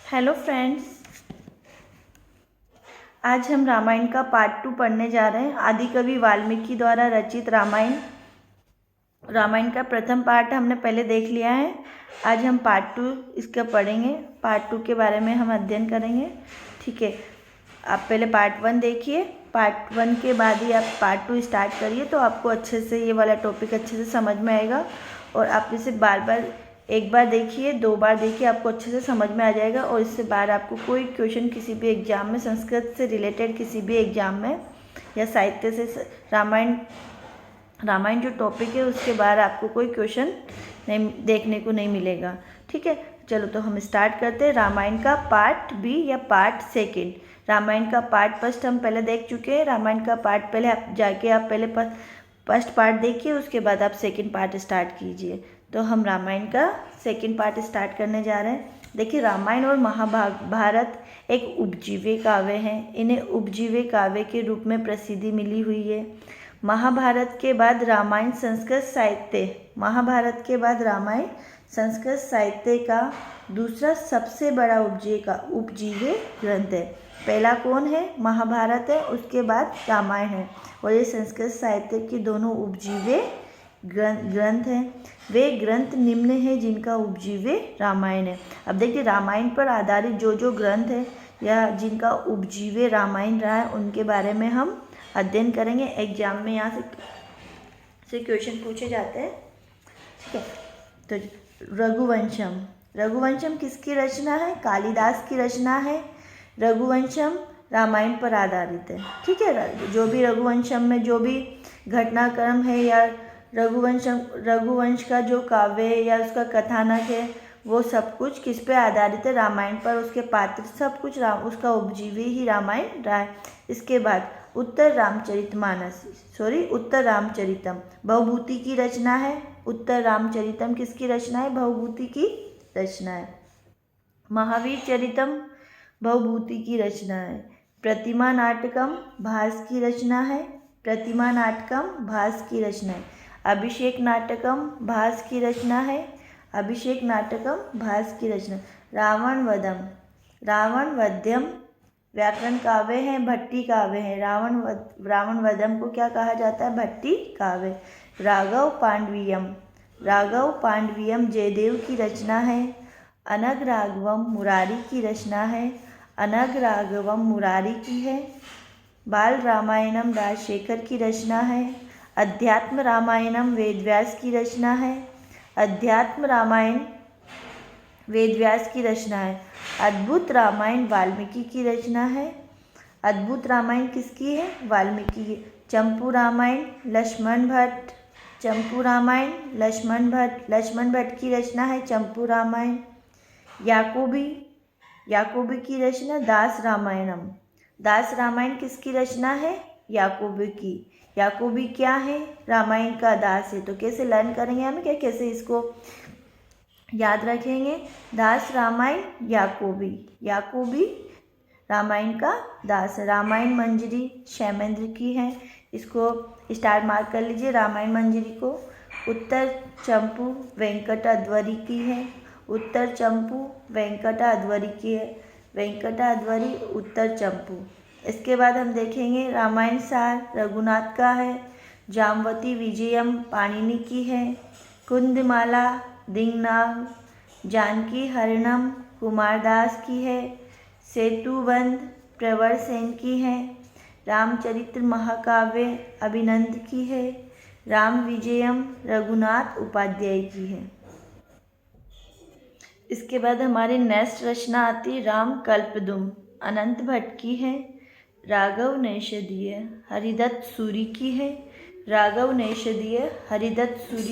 Hello friends, आज हम रामायण का पार्ट 2 पढ़ने जा रहे हैं। आदिकवि वाल्मीकि द्वारा रचित रामायण का प्रथम पार्ट हमने पहले देख लिया है। आज हम पार्ट 2 इसका पढ़ेंगे। पार्ट 2 के बारे में हम अध्ययन करेंगे। ठीक है, आप पहले पार्ट 1 देखिए। पार्ट 1 के बाद ही आप पार्ट 2 स्टार्ट करिए, तो आपको अच्छे से ये वाला टॉपिक अच्छे से समझ में आएगा। और आप इसे बार बार, एक बार देखिए, 2 बार देखिए, आपको अच्छे से समझ में आ जाएगा। और इससे बाहर आपको कोई क्वेश्चन किसी भी एग्जाम में, संस्कृत से रिलेटेड किसी भी एग्जाम में या साहित्य से रामायण जो टॉपिक है उसके बाहर आपको कोई क्वेश्चन नहीं देखने को नहीं मिलेगा। ठीक है, चलो तो हम स्टार्ट करते हैं। रामायण का पार्ट बी या पार्ट सेकेंड। रामायण का पार्ट फर्स्ट हम पहले देख चुके हैं। रामायण का पार्ट पहले आप पहले फर्स्ट पार्ट देखिए, उसके बाद आप सेकेंड पार्ट स्टार्ट कीजिए। तो हम रामायण का सेकेंड पार्ट स्टार्ट करने जा रहे हैं। देखिए, रामायण और महाभारत एक उपजीव्य काव्य हैं। इन्हें उपजीव्य काव्य के रूप में प्रसिद्धि मिली हुई है। महाभारत के बाद रामायण संस्कृत साहित्य का दूसरा सबसे बड़ा उपजीव्य ग्रंथ है। पहला कौन है? महाभारत है, उसके बाद रामायण है। और ये संस्कृत साहित्य के दोनों उपजीव्य ग्रंथ हैं। वे ग्रंथ निम्न हैं जिनका उपजीव्य रामायण है। अब देखिए, रामायण पर आधारित जो ग्रंथ है या जिनका उपजीव्य रामायण रहा है, उनके बारे में हम अध्ययन करेंगे। एग्जाम में यहाँ से क्वेश्चन पूछे जाते हैं। ठीक है, तो रघुवंशम किसकी रचना है? कालिदास की रचना है। रघुवंशम रामायण पर आधारित है। ठीक है, जो भी रघुवंशम में जो भी घटनाक्रम है या रघुवंश का जो काव्य या उसका कथानक है, वो सब कुछ किस पे आधारित है? रामायण पर। उसके पात्र सब कुछ उसका उपजीवी ही रामायण रहा है। इसके बाद उत्तर रामचरितम भवभूति की रचना है। उत्तर रामचरितम किसकी रचना है? भवभूति की रचना है। महावीर चरितम भवभूति की रचना है। प्रतिमा नाटकम भास की रचना है। अभिषेक नाटकम भास की रचना है। रावण वध्यम व्याकरण काव्य है, भट्टी काव्य है। रावण वधम को क्या कहा जाता है? भट्टी काव्य। राघव पांडवियम जयदेव की रचना है। अनग राघवम मुरारी की रचना है। बाल रामायणम राजशेखर की रचना है। अध्यात्म रामायणम वेदव्यास की रचना है। अद्भुत रामायण वाल्मीकि की रचना है। अद्भुत रामायण किसकी है? वाल्मीकि की। चंपू रामायण लक्ष्मण भट्ट की रचना है चंपू रामायण। याकूबी की रचना दास रामायण किसकी रचना है? याकूबी की। याकूबी क्या है? रामायण का दास है। तो कैसे लर्न करेंगे हम, कैसे इसको याद रखेंगे? दास रामायण याकूबी रामायण का दास है। रामायण मंजरी क्षेमेंद्र की है। इसको स्टार मार्क कर लीजिए, रामायण मंजरी को। उत्तर चंपू वेंकट अध्वरी की है। उत्तर अध्वरी उत्तर चंपू। इसके बाद हम देखेंगे रामायण सार रघुनाथ का है। जामवती विजयम पाणिनि की है। कुंदमाला दिंगनाग जानकी हरणम कुमारदास की है। सेतुबंध प्रवर सेन की है। रामचरित्र महाकाव्य अभिनंद की है। राम विजयम रघुनाथ उपाध्याय की है। इसके बाद हमारी नेक्स्ट रचना आती राम कल्पद्रुम अनंत भट्ट की है। राघव नैषधीय हरिदत्त सूरि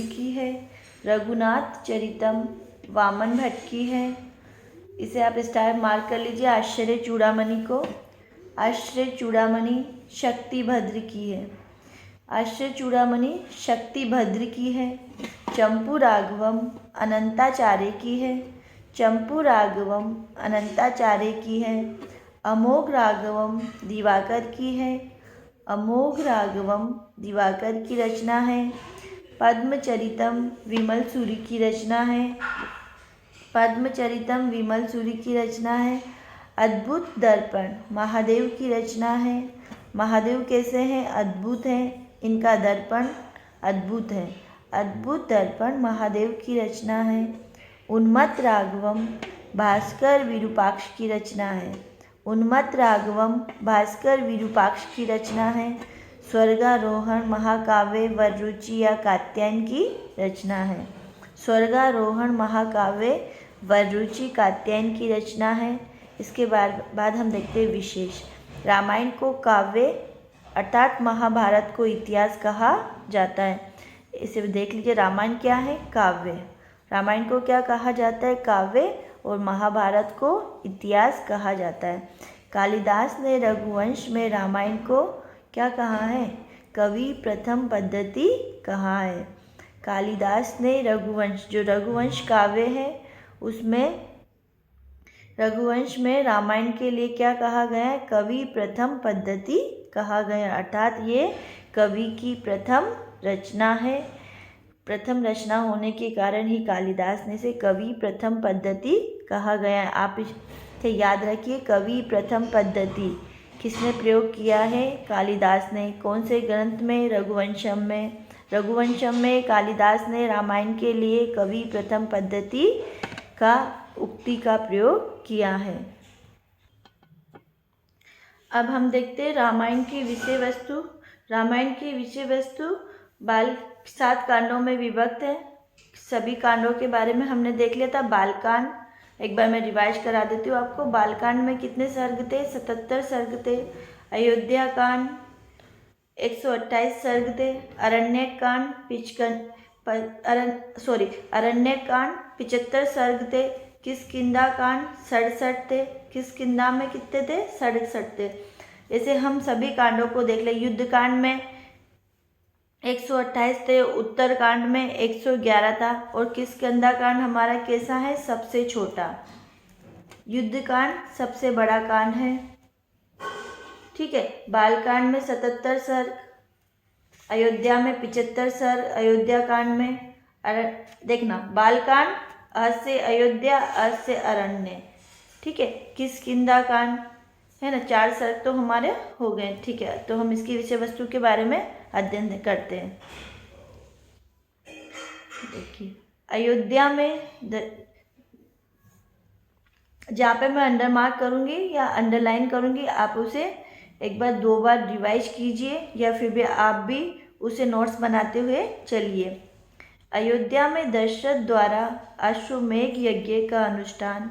की है। रघुनाथ चरितम वामन भट्ट की है। इसे आप स्टार मार्क कर लीजिए। आश्चर्य चूड़ामणि शक्तिभद्र की है। चंपू राघवम अनंताचार्य की है। अमोघ राघवम दिवाकर की रचना है। पद्मचरितम विमल सूरि की रचना है। पद्मचरितम विमल सूरी की रचना है। अद्भुत दर्पण महादेव की रचना है। महादेव कैसे हैं? अद्भुत हैं, इनका दर्पण अद्भुत है। अद्भुत दर्पण महादेव की रचना है। उन्मत्त राघवम भास्कर विरूपाक्ष की रचना है। उन्मत्त राघवम भास्कर विरूपाक्ष की रचना है। स्वर्गारोहण महाकाव्य वररुचि या कात्यायन की रचना है। स्वर्गारोहण महाकाव्य वररुचि कात्यायन की रचना है। इसके बाद हम देखते हैं विशेष। रामायण को काव्य अर्थात महाभारत को इतिहास कहा जाता है। इसे देख लीजिए, रामायण क्या है? काव्य। रामायण को क्या कहा जाता है? काव्य। और महाभारत को इतिहास कहा जाता है। कालिदास ने रघुवंश में रामायण को क्या कहा है? कवि प्रथम पद्धति कहा है। कालिदास ने रघुवंश, जो रघुवंश काव्य है, उसमें रघुवंश में रामायण के लिए क्या कहा गया है? कवि प्रथम पद्धति कहा गया, अर्थात ये कवि की प्रथम रचना है। प्रथम रचना होने के कारण ही कालिदास ने इसे कवि प्रथम पद्धति कहा गया है। आप इसे याद रखिए, कवि प्रथम पद्धति किसने प्रयोग किया है? कालिदास ने। कौन से ग्रंथ में? रघुवंशम में। रघुवंशम में कालिदास ने रामायण के लिए कवि प्रथम पद्धति का उक्ति का प्रयोग किया है। अब हम देखते हैं रामायण की विषय वस्तु। रामायण की विषय वस्तु 7 कांडों में विभक्त है। सभी कांडों के बारे में हमने देख लिया था। बालकांड एक बार मैं रिवाइज करा देती हूँ आपको। बालकांड में कितने सर्ग थे? 77 सर्ग थे। अयोध्या कांड 128 सर्ग थे। अरण्यक कांड 75 सर्ग थे। किष्किंधा कांड 67 थे। किष्किंधा में कितने थे? 67 थे। जैसे हम सभी कांडों को देख ले। युद्ध कांड में 128 थे। उत्तर कांड में 111 था। और किष्किंधा कांड हमारा कैसा है? सबसे छोटा। युद्ध कांड सबसे बड़ा कांड है। ठीक है। बालकांड में 77 सर्ग, अयोध्या में 75 सर्ग। अयोध्या कांड में देखना, बालकांड अ से अयोध्या, अ से अरण्य। ठीक है। किष्किंधा कांड है ना, 4 सर्ग तो हमारे हो गए। ठीक है। तो हम इसकी विषय वस्तु के बारे में अध्ययन करते हैं। देखिए, अयोध्या में जहाँ पे मैं अंडर मार्क करूँगी या अंडरलाइन करूँगी, आप उसे एक बार 2 बार रिवाइज कीजिए या फिर भी आप भी उसे नोट्स बनाते हुए चलिए। अयोध्या में दशरथ द्वारा अश्वमेघ यज्ञ का अनुष्ठान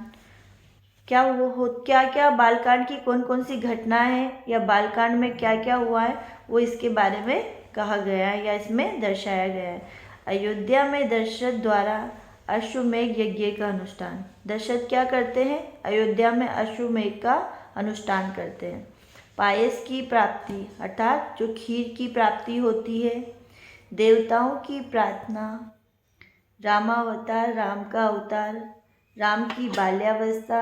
क्या बालकांड की कौन कौन सी घटनाएं हैं या बालकांड में क्या क्या हुआ है, वो इसके बारे में कहा गया है या इसमें दर्शाया गया है। अयोध्या में दशरथ द्वारा अश्वमेघ यज्ञ का अनुष्ठान। दशरथ क्या करते हैं? अयोध्या में अश्वमेघ का अनुष्ठान करते हैं। पायस की प्राप्ति, अर्थात जो खीर की प्राप्ति होती है। देवताओं की प्रार्थना, रामावतार, राम का अवतार, राम की बाल्यावस्था,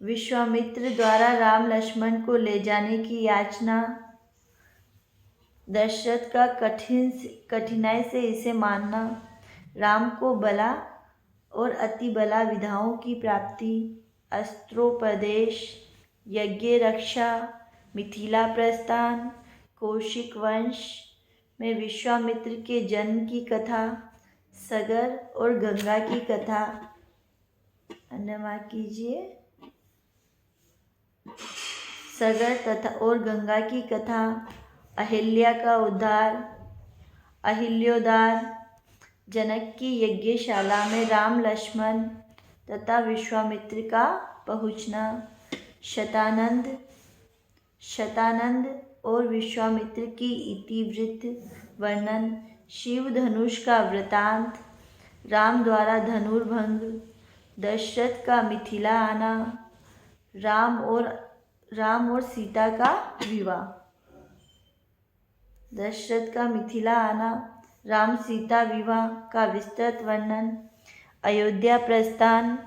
विश्वामित्र द्वारा राम लक्ष्मण को ले जाने की याचना, दशरथ का कठिनाई से इसे मानना, राम को बला और अति बला विधाओं की प्राप्ति, अस्त्रोपदेश, यज्ञ रक्षा, मिथिला प्रस्थान, कौशिक वंश में विश्वामित्र के जन्म की कथा, सगर और गंगा की कथा। अन्य कीजिए, सगर तथा और गंगा की कथा, अहिल्या का उद्धार, अहिल्योद्धार, जनक की यज्ञशाला में राम लक्ष्मण तथा विश्वामित्र का पहुँचना, शतानंद और विश्वामित्र की इतिवृत्त वर्णन, शिव धनुष का वृतांत, राम द्वारा धनुर्भंग, दशरथ का मिथिला आना, राम और सीता का विवाह। दशरथ का मिथिला आना, राम सीता विवाह का विस्तृत वर्णन, अयोध्या प्रस्थान,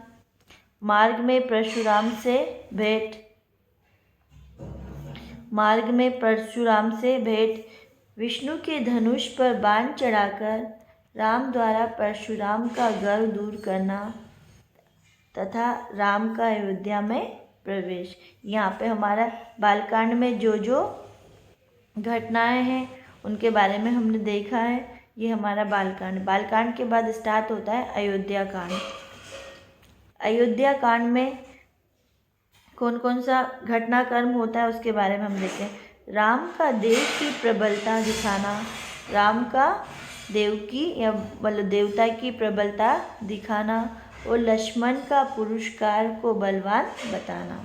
मार्ग में परशुराम से भेंट, विष्णु के धनुष पर बाण चढ़ाकर राम द्वारा परशुराम का गर्व दूर करना तथा राम का अयोध्या में प्रवेश। यहाँ पे हमारा बालकांड में जो जो घटनाएं हैं उनके बारे में हमने देखा है। ये हमारा बालकांड के बाद स्टार्ट होता है अयोध्या कांड। अयोध्या कांड में कौन कौन सा घटनाक्रम होता है उसके बारे में हम देखते हैं। राम का देव की प्रबलता दिखाना, राम का देव की या मतलब देवता की प्रबलता दिखाना और लक्ष्मण का पुरुषकार को बलवान बताना।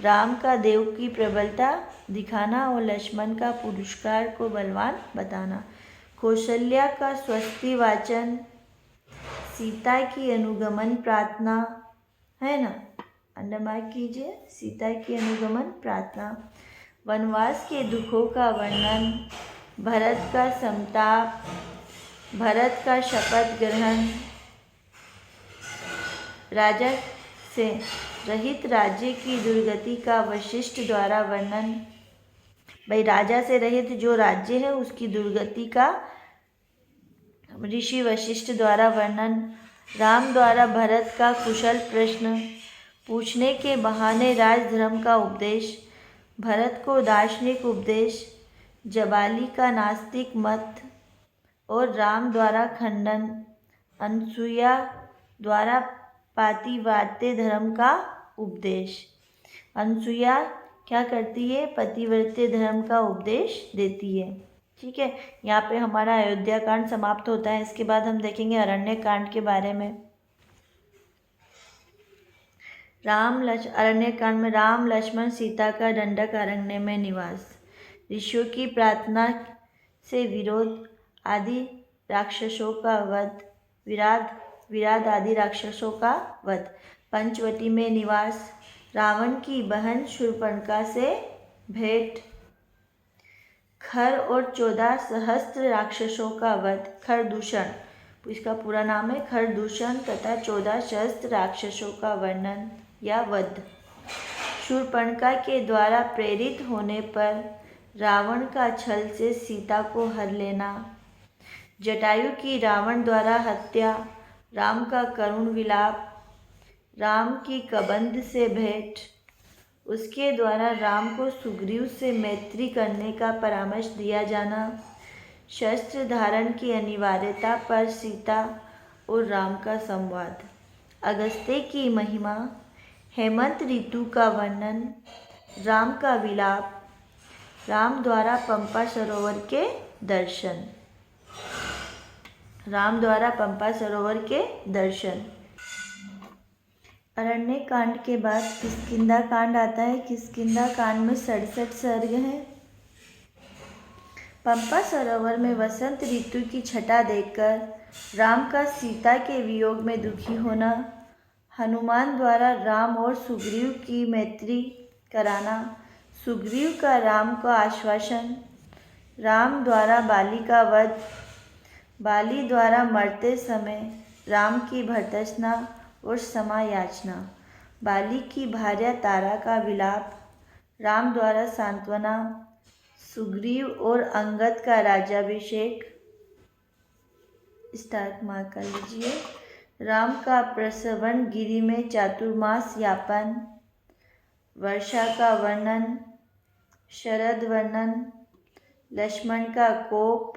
राम का देव की प्रबलता दिखाना और लक्ष्मण का पुरुषकार को बलवान बताना। कौशल्या का स्वस्ति वाचन, सीता की अनुगमन प्रार्थना, है ना, अंडरमार्क कीजिए, सीता की अनुगमन प्रार्थना। वनवास के दुखों का वर्णन, भरत का संताप, भरत का शपथ ग्रहण, राजा से रहित राज्य की दुर्गति का वशिष्ठ द्वारा वर्णन। भाई राजा से रहित जो राज्य है उसकी दुर्गति का ऋषि वशिष्ठ द्वारा वर्णन। राम द्वारा भरत का कुशल प्रश्न पूछने के बहाने राजधर्म का उपदेश, भरत को दार्शनिक उपदेश, जबाली का नास्तिक मत और राम द्वारा खंडन, अनसुया द्वारा पातिव्रत्य धर्म का उपदेश। अनसुया क्या करती है? पतिव्रत्य धर्म का उपदेश देती है। ठीक है, यहाँ पे हमारा अयोध्या कांड समाप्त होता है। इसके बाद हम देखेंगे अरण्य कांड के बारे में। अरण्य कांड में राम लक्ष्मण सीता का दंडक अरण्य में निवास, ऋषियों की प्रार्थना से विरोध आदि राक्षसों का वध, विराध आदि राक्षसों का वध, पंचवटी में निवास, रावण की बहन शूर्पणखा से भेंट, खर और 14 सहस्त्र राक्षसों का वध, खरदूषण, इसका पूरा नाम है खरदूषण, तथा 14 सहस्त्र राक्षसों का वर्णन या वध। शूर्पणखा के द्वारा प्रेरित होने पर रावण का छल से सीता को हर लेना, जटायु की रावण द्वारा हत्या, राम का करुण विलाप, राम की कबंध से भेंट, उसके द्वारा राम को सुग्रीव से मैत्री करने का परामर्श दिया जाना, शस्त्र धारण की अनिवार्यता पर सीता और राम का संवाद, अगस्त्य की महिमा, हेमंत ऋतु का वर्णन, राम का विलाप, राम द्वारा पंपा सरोवर के दर्शन, राम द्वारा पंपा सरोवर के दर्शन। अरण्य कांड के बाद किष्किंधा कांड आता है। किष्किंधा कांड में 67 सर्ग हैं। पंपा सरोवर में वसंत ऋतु की छटा देखकर राम का सीता के वियोग में दुखी होना, हनुमान द्वारा राम और सुग्रीव की मैत्री कराना, सुग्रीव का राम को आश्वासन, राम द्वारा बाली का वध, बाली द्वारा मरते समय राम की भर्त्सना और क्षमा याचना, बाली की भार्या तारा का विलाप, राम द्वारा सांत्वना, सुग्रीव और अंगद का राज्याभिषेक, स्टार्ट मार्क कर लीजिए, राम का प्रसवन गिरि में चातुर्मास यापन, वर्षा का वर्णन, शरद वर्णन, लक्ष्मण का कोप,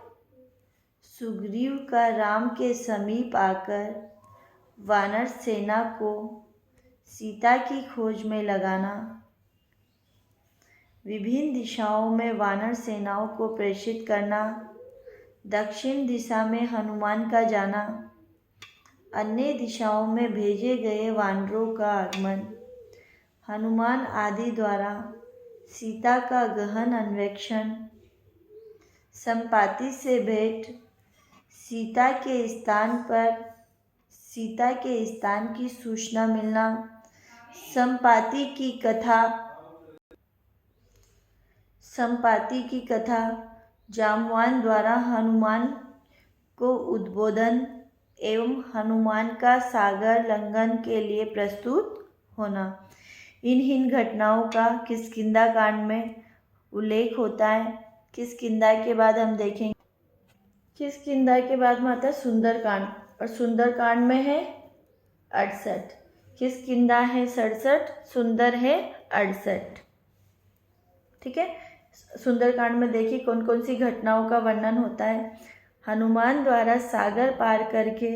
सुग्रीव का राम के समीप आकर वानर सेना को सीता की खोज में लगाना, विभिन्न दिशाओं में वानर सेनाओं को प्रेषित करना, दक्षिण दिशा में हनुमान का जाना, अन्य दिशाओं में भेजे गए वानरों का आगमन, हनुमान आदि द्वारा सीता का गहन अन्वेषण, संपाति से भेंट, सीता के स्थान की सूचना मिलना, संपाति की कथा, जामवान द्वारा हनुमान को उद्बोधन एवं हनुमान का सागर लंघन के लिए प्रस्तुत होना। इन घटनाओं का किष्किंधा कांड में उल्लेख होता है। किष्किंधा के बाद हम देखेंगे किष्किंधा के बाद में आता है सुंदरकांड, और सुंदरकांड में है 68। किष्किंधा है 67, सुंदर है 68। ठीक है। सुंदरकांड में देखिए कौन कौन सी घटनाओं का वर्णन होता है। हनुमान द्वारा सागर पार करके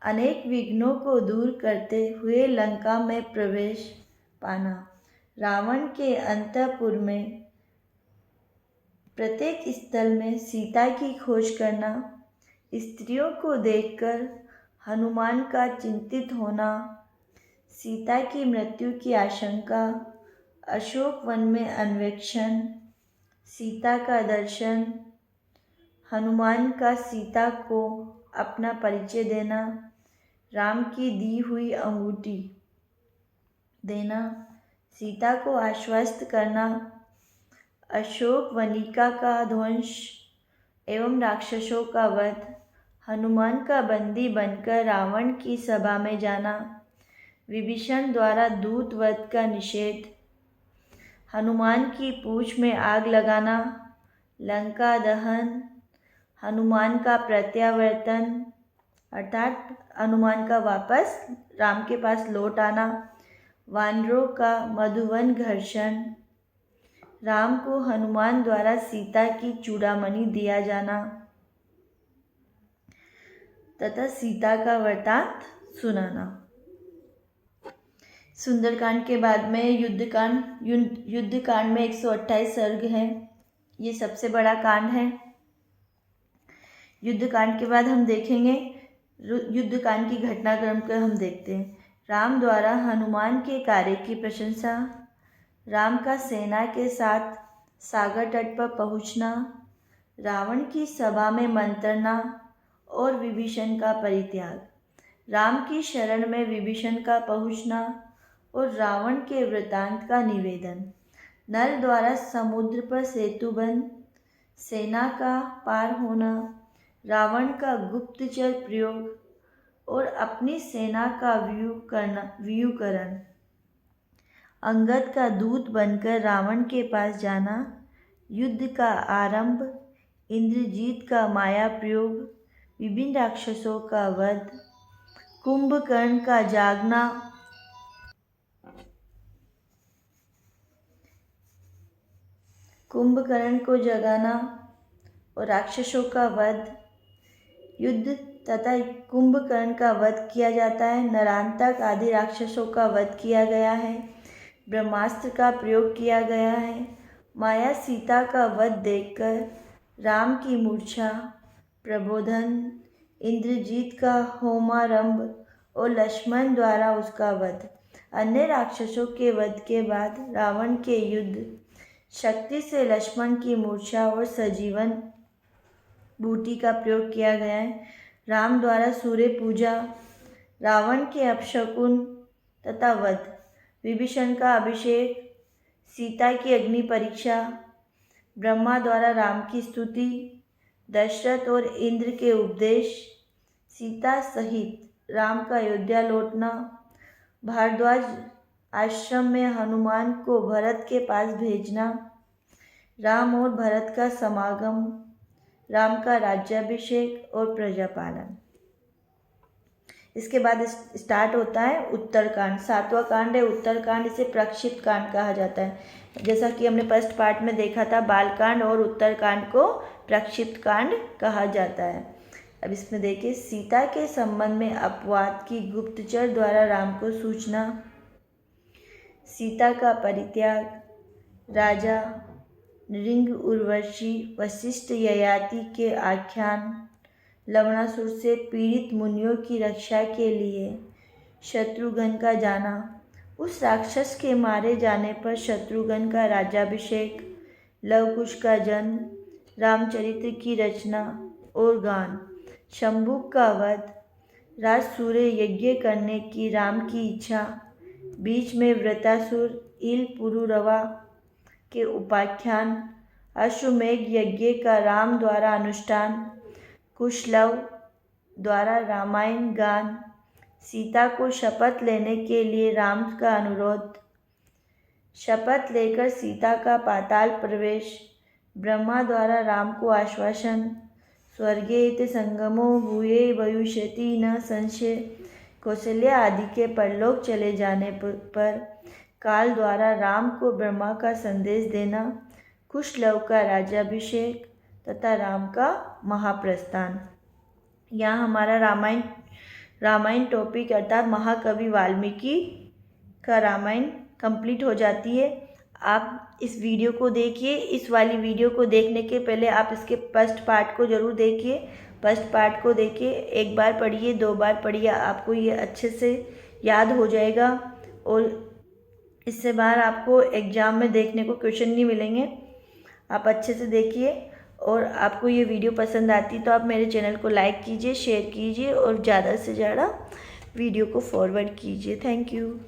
अनेक विघ्नों को दूर करते हुए लंका में प्रवेश पाना, रावण के अंतःपुर में प्रत्येक स्थल में सीता की खोज करना, स्त्रियों को देखकर हनुमान का चिंतित होना, सीता की मृत्यु की आशंका, अशोक वन में अन्वेषण, सीता का दर्शन, हनुमान का सीता को अपना परिचय देना, राम की दी हुई अंगूठी देना, सीता को आश्वस्त करना, अशोक वनिका का ध्वंस एवं राक्षसों का वध, हनुमान का बंदी बनकर रावण की सभा में जाना, विभीषण द्वारा दूत वध का निषेध, हनुमान की पूंछ में आग लगाना, लंका दहन, हनुमान का प्रत्यावर्तन अर्थात हनुमान का वापस राम के पास लौट आना, वानरों का मधुवन घर्षण, राम को हनुमान द्वारा सीता की चूड़ामणि दिया जाना तथा सीता का वृतांत सुनाना। सुंदरकांड के बाद में युद्धकांड में 128 सर्ग हैं। ये सबसे बड़ा कांड है। युद्धकांड के बाद हम देखेंगे युद्धकांड की घटनाक्रम को हम देखते हैं। राम द्वारा हनुमान के कार्य की प्रशंसा, राम का सेना के साथ सागर तट पर पहुंचना, रावण की सभा में मंत्रणा और विभीषण का परित्याग, राम की शरण में विभीषण का पहुंचना और रावण के वृतांत का निवेदन, नल द्वारा समुद्र पर सेतु बंध, सेना का पार होना, रावण का गुप्तचर प्रयोग और अपनी सेना का व्यूकरण, अंगद का दूत बनकर रावण के पास जाना, युद्ध का आरंभ, इंद्रजीत का माया प्रयोग, विभिन्न राक्षसों का वध, कुंभकर्ण का जागना, कुंभकर्ण को जगाना और राक्षसों का वध, युद्ध तथा कुंभकर्ण का वध किया जाता है। नरांतक आदि राक्षसों का वध किया गया है। ब्रह्मास्त्र का प्रयोग किया गया है। माया सीता का वध देखकर राम की मूर्छा, प्रबोधन, इंद्रजीत का होमारंभ और लक्ष्मण द्वारा उसका वध, अन्य राक्षसों के वध के बाद रावण के युद्ध, शक्ति से लक्ष्मण की मूर्छा और सजीवन बूटी का प्रयोग किया गया है। राम द्वारा सूर्य पूजा, रावण के अपशकुन तथा वध, विभीषण का अभिषेक, सीता की अग्नि परीक्षा, ब्रह्मा द्वारा राम की स्तुति, दशरथ और इंद्र के उपदेश, सीता सहित राम का अयोध्या लौटना, भारद्वाज आश्रम में हनुमान को भरत के पास भेजना, राम और भरत का समागम, राम का राज्याभिषेक और प्रजापालन। इसके बाद स्टार्ट होता है उत्तरकांड। 7वां कांड है उत्तरकांड। इसे प्रक्षिप्त कांड कहा जाता है। जैसा कि हमने फर्स्ट पार्ट में देखा था, बालकांड और उत्तरकांड को प्रक्षिप्त कांड कहा जाता है। अब इसमें देखिए, सीता के संबंध में अपवाद की गुप्तचर द्वारा राम को सूचना, सीता का परित्याग, राजा नृंग उर्वशी वशिष्ठ ययाति के आख्यान, लवणासुर से पीड़ित मुनियों की रक्षा के लिए शत्रुघ्न का जाना, उस राक्षस के मारे जाने पर शत्रुघ्न का राज्याभिषेक, लवकुश का जन्म, रामचरित्र की रचना और गान, शंभु का वध, राज सूर्य यज्ञ करने की राम की इच्छा, बीच में वृतासुर इल पुरुरवा के उपाख्यान, अश्वमेघ यज्ञ का राम द्वारा अनुष्ठान, कुशलव द्वारा रामायण गान, सीता को शपथ लेने के लिए राम का अनुरोध, शपथ लेकर सीता का पाताल प्रवेश, ब्रह्मा द्वारा राम को आश्वासन, स्वर्गे ते संगमो भूये भविष्यति न संशय। कौशल्या आदि के परलोक चले जाने पर काल द्वारा राम को ब्रह्मा का संदेश देना, कुशलव का राज्याभिषेक तथा राम का महाप्रस्थान। यहाँ हमारा रामायण टॉपिक अर्थात महाकवि वाल्मीकि का रामायण कंप्लीट हो जाती है। आप इस वीडियो को देखिए। इस वाली वीडियो को देखने के पहले आप इसके फर्स्ट पार्ट को ज़रूर देखिए। फर्स्ट पार्ट को देखिए, एक बार पढ़िए, 2 बार पढ़िए, आपको ये अच्छे से याद हो जाएगा और इससे बाहर आपको एग्ज़ाम में देखने को क्वेश्चन नहीं मिलेंगे। आप अच्छे से देखिए और आपको ये वीडियो पसंद आती तो आप मेरे चैनल को लाइक कीजिए, शेयर कीजिए और ज़्यादा से ज़्यादा वीडियो को फॉरवर्ड कीजिए। Thank you.